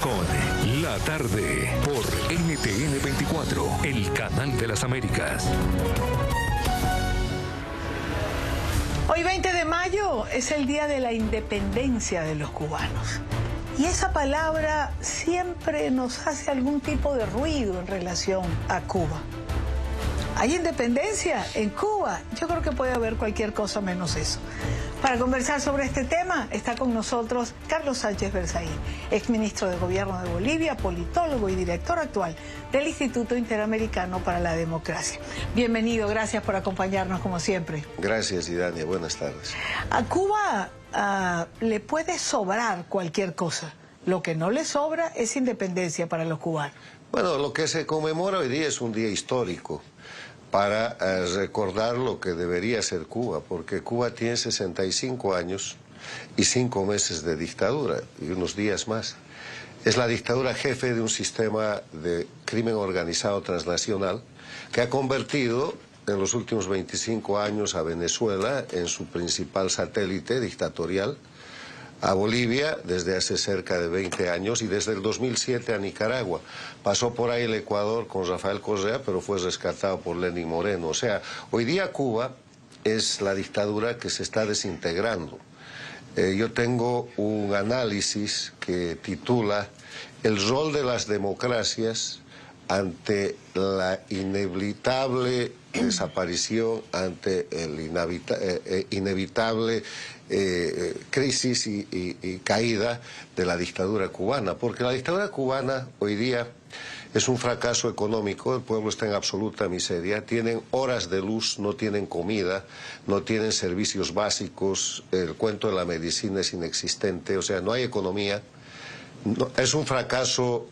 Con La Tarde por NTN 24, el canal de las Américas. Hoy 20 de mayo es el día de la independencia de los cubanos. Y esa palabra siempre nos hace algún tipo de ruido en relación a Cuba. ¿Hay independencia en Cuba? Yo creo que puede haber cualquier cosa menos eso. Para conversar sobre este tema está con nosotros Carlos Sánchez Berzaín, exministro de Gobierno de Bolivia, politólogo y director actual del Instituto Interamericano para la Democracia. Bienvenido, gracias por acompañarnos como siempre. Gracias, Idania, buenas tardes. A Cuba le puede sobrar cualquier cosa. Lo que no le sobra es independencia para los cubanos. Bueno, lo que se conmemora hoy día es un día histórico para recordar lo que debería ser Cuba, porque Cuba tiene 65 años y 5 meses de dictadura, y unos días más. Es la dictadura jefe de un sistema de crimen organizado transnacional que ha convertido en los últimos 25 años a Venezuela en su principal satélite dictatorial, a Bolivia desde hace cerca de 20 años y desde el 2007 a Nicaragua. Pasó por ahí el Ecuador con Rafael Correa, pero fue rescatado por Lenín Moreno. O sea, hoy día Cuba es la dictadura que se está desintegrando. Yo tengo un análisis que titula "El rol de las democracias ante la inevitable desaparición, ante el inevitable crisis y caída de la dictadura cubana", porque la dictadura cubana hoy día es un fracaso económico, el pueblo está en absoluta miseria, tienen horas de luz, no tienen comida, no tienen servicios básicos, el cuento de la medicina es inexistente, o sea, no hay economía, es un fracaso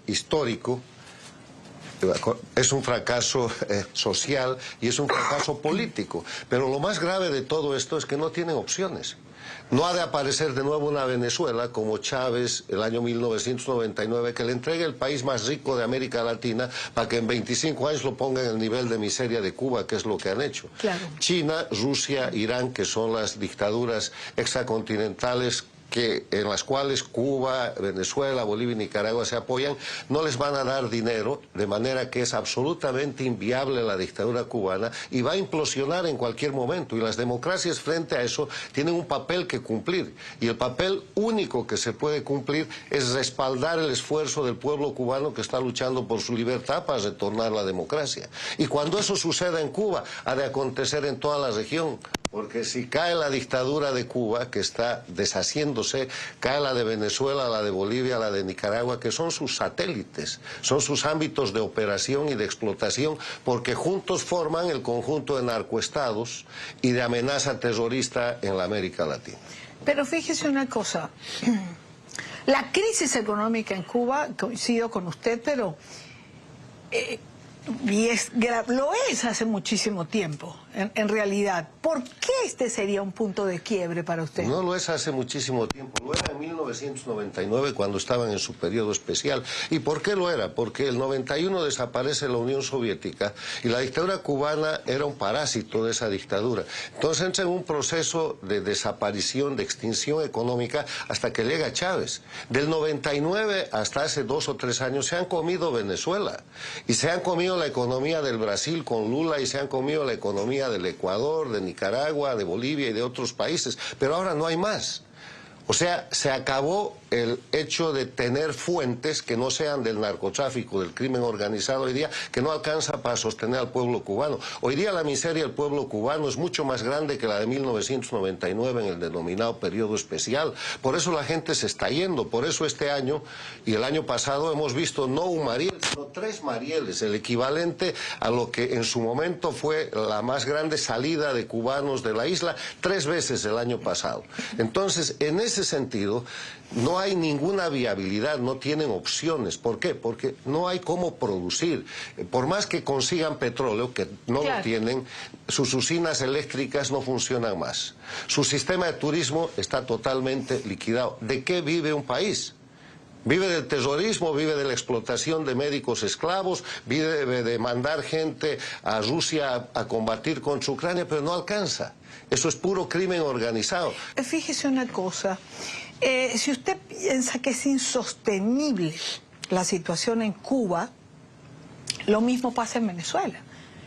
histórico. Es un fracaso social y es un fracaso político. Pero lo más grave de todo esto es que no tienen opciones. No ha de aparecer de nuevo una Venezuela como Chávez el año 1999, que le entregue el país más rico de América Latina para que en 25 años lo ponga en el nivel de miseria de Cuba, que es lo que han hecho. Claro. China, Rusia, Irán, que son las dictaduras extracontinentales en las cuales Cuba, Venezuela, Bolivia y Nicaragua se apoyan, no les van a dar dinero, de manera que es absolutamente inviable la dictadura cubana y va a implosionar en cualquier momento. Y las democracias frente a eso tienen un papel que cumplir. Y el papel único que se puede cumplir es respaldar el esfuerzo del pueblo cubano que está luchando por su libertad para retornar la democracia. Y cuando eso suceda en Cuba, ha de acontecer en toda la región. Porque si cae la dictadura de Cuba, que está deshaciéndose, cae la de Venezuela, la de Bolivia, la de Nicaragua, que son sus satélites, son sus ámbitos de operación y de explotación, porque juntos forman el conjunto de narcoestados y de amenaza terrorista en la América Latina. Pero fíjese una cosa, la crisis económica en Cuba, coincido con usted, pero lo es hace muchísimo tiempo, en realidad. ¿Por qué este sería un punto de quiebre para usted? No lo es hace muchísimo tiempo, lo era en 1999 cuando estaban en su periodo especial. ¿Y por qué lo era? Porque el 91 desaparece la Unión Soviética y la dictadura cubana era un parásito de esa dictadura. Entonces entra en un proceso de desaparición, de extinción económica hasta que llega Chávez. Del 99 hasta hace 2 o 3 años se han comido Venezuela y se han comido la economía del Brasil con Lula y se han comido la economía del Ecuador, de Nicaragua, de Bolivia y de otros países, pero ahora no hay más. O sea, se acabó el hecho de tener fuentes que no sean del narcotráfico, del crimen organizado hoy día, que no alcanza para sostener al pueblo cubano. Hoy día la miseria del pueblo cubano es mucho más grande que la de 1999 en el denominado periodo especial. Por eso la gente se está yendo, por eso este año y el año pasado hemos visto no un Mariel, sino 3 Marieles, el equivalente a lo que en su momento fue la más grande salida de cubanos de la isla, 3 veces el año pasado. Entonces, en ese sentido, no hay ninguna viabilidad, no tienen opciones. ¿Por qué? Porque no hay cómo producir. Por más que consigan petróleo, que no lo tienen, sus usinas eléctricas no funcionan más. Su sistema de turismo está totalmente liquidado. ¿De qué vive un país? Vive del terrorismo, vive de la explotación de médicos esclavos, vive de mandar gente a Rusia a combatir contra Ucrania, pero no alcanza. Eso es puro crimen organizado. Fíjese una cosa, Si usted piensa que es insostenible la situación en Cuba, lo mismo pasa en Venezuela.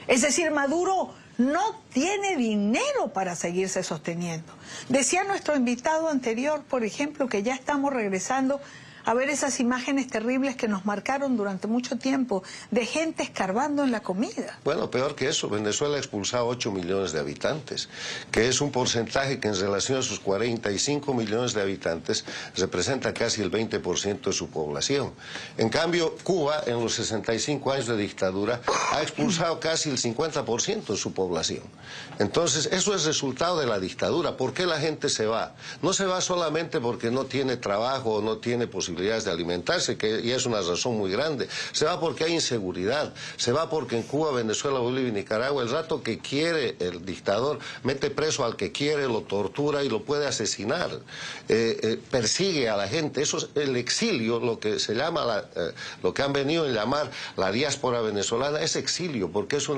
Es decir, Maduro no tiene dinero para seguirse sosteniendo. Decía nuestro invitado anterior, por ejemplo, que ya estamos regresando a ver esas imágenes terribles que nos marcaron durante mucho tiempo de gente escarbando en la comida. Bueno, peor que eso, Venezuela ha expulsado 8 millones de habitantes, que es un porcentaje que en relación a sus 45 millones de habitantes representa casi el 20% de su población. En cambio, Cuba, en los 65 años de dictadura, ha expulsado casi el 50% de su población. Entonces, eso es resultado de la dictadura. ¿Por qué la gente se va? No se va solamente porque no tiene trabajo o no tiene posibilidades de alimentarse, que ya es una razón muy grande. Se va porque hay inseguridad, se va porque en Cuba, Venezuela, Bolivia y Nicaragua, el rato que quiere el dictador, mete preso al que quiere, lo tortura y lo puede asesinar, persigue a la gente. Eso es el exilio, lo que se llama, lo que han venido a llamar la diáspora venezolana, es exilio, porque eso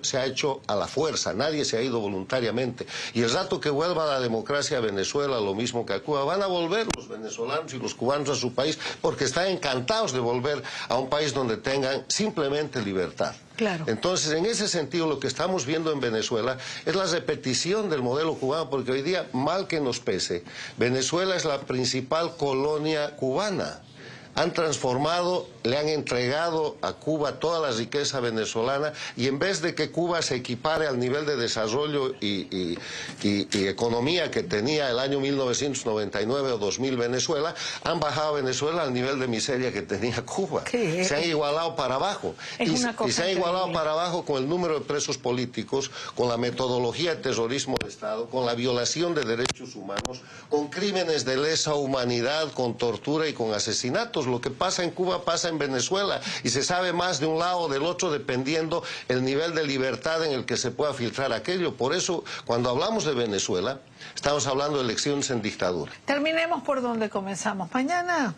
se ha hecho a la fuerza, nadie se ha ido voluntariamente. Y el rato que vuelva la democracia a Venezuela, lo mismo que a Cuba, van a volver los venezolanos y los cubanos a su país, porque están encantados de volver a un país donde tengan simplemente libertad. Claro. Entonces, en ese sentido, lo que estamos viendo en Venezuela es la repetición del modelo cubano, porque hoy día, mal que nos pese, Venezuela es la principal colonia cubana. Han transformado, le han entregado a Cuba toda la riqueza venezolana, y en vez de que Cuba se equipare al nivel de desarrollo y economía que tenía el año 1999 o 2000 Venezuela, han bajado a Venezuela al nivel de miseria que tenía Cuba. Sí, se han igualado para abajo. Y se han igualado para abajo con el número de presos políticos, con la metodología de terrorismo de Estado, con la violación de derechos humanos, con crímenes de lesa humanidad, con tortura y con asesinatos. Lo que pasa en Cuba pasa en Venezuela, y se sabe más de un lado o del otro dependiendo el nivel de libertad en el que se pueda filtrar aquello. Por eso, cuando hablamos de Venezuela, estamos hablando de elecciones en dictadura. Terminemos por donde comenzamos. Mañana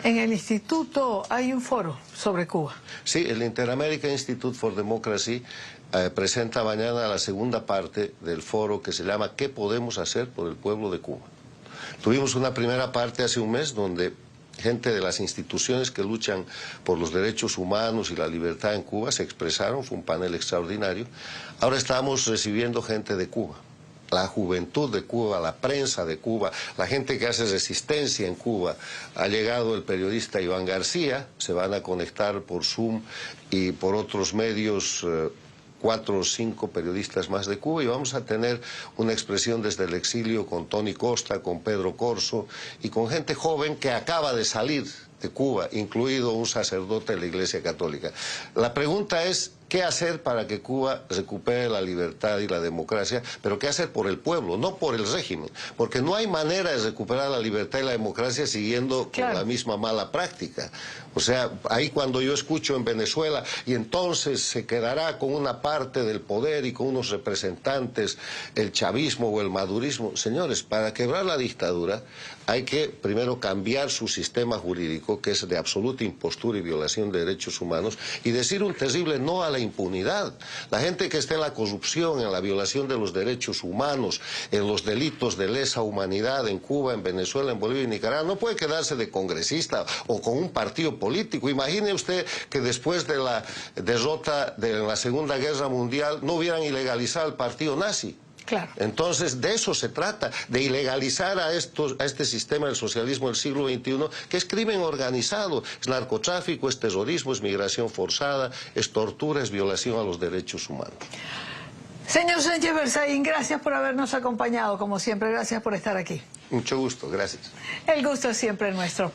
en el instituto hay un foro sobre Cuba. Sí, el Inter-American Institute for Democracy presenta mañana la segunda parte del foro que se llama ¿Qué podemos hacer por el pueblo de Cuba? Tuvimos una primera parte hace un mes donde gente de las instituciones que luchan por los derechos humanos y la libertad en Cuba se expresaron, fue un panel extraordinario. Ahora estamos recibiendo gente de Cuba, la juventud de Cuba, la prensa de Cuba, la gente que hace resistencia en Cuba. Ha llegado el periodista Iván García, se van a conectar por Zoom y por otros medios 4 o 5 periodistas más de Cuba, y vamos a tener una expresión desde el exilio con Tony Costa, con Pedro Corso y con gente joven que acaba de salir de Cuba, incluido un sacerdote de la Iglesia Católica. La pregunta es, ¿qué hacer para que Cuba recupere la libertad y la democracia? Pero ¿qué hacer por el pueblo, no por el régimen? Porque no hay manera de recuperar la libertad y la democracia siguiendo con la misma mala práctica. O sea, ahí cuando yo escucho en Venezuela, y entonces se quedará con una parte del poder y con unos representantes, el chavismo o el madurismo. Señores, para quebrar la dictadura hay que primero cambiar su sistema jurídico, que es de absoluta impostura y violación de derechos humanos, y decir un terrible no a la impunidad. La gente que esté en la corrupción, en la violación de los derechos humanos, en los delitos de lesa humanidad en Cuba, en Venezuela, en Bolivia y Nicaragua, no puede quedarse de congresista o con un partido político. Imagine usted que después de la derrota de la Segunda Guerra Mundial no hubieran ilegalizado el partido nazi. Claro. Entonces, de eso se trata, de ilegalizar a este sistema del socialismo del siglo XXI, que es crimen organizado, es narcotráfico, es terrorismo, es migración forzada, es tortura, es violación a los derechos humanos. Señor Sánchez Berzaín, gracias por habernos acompañado, como siempre, gracias por estar aquí. Mucho gusto, gracias. El gusto es siempre nuestro.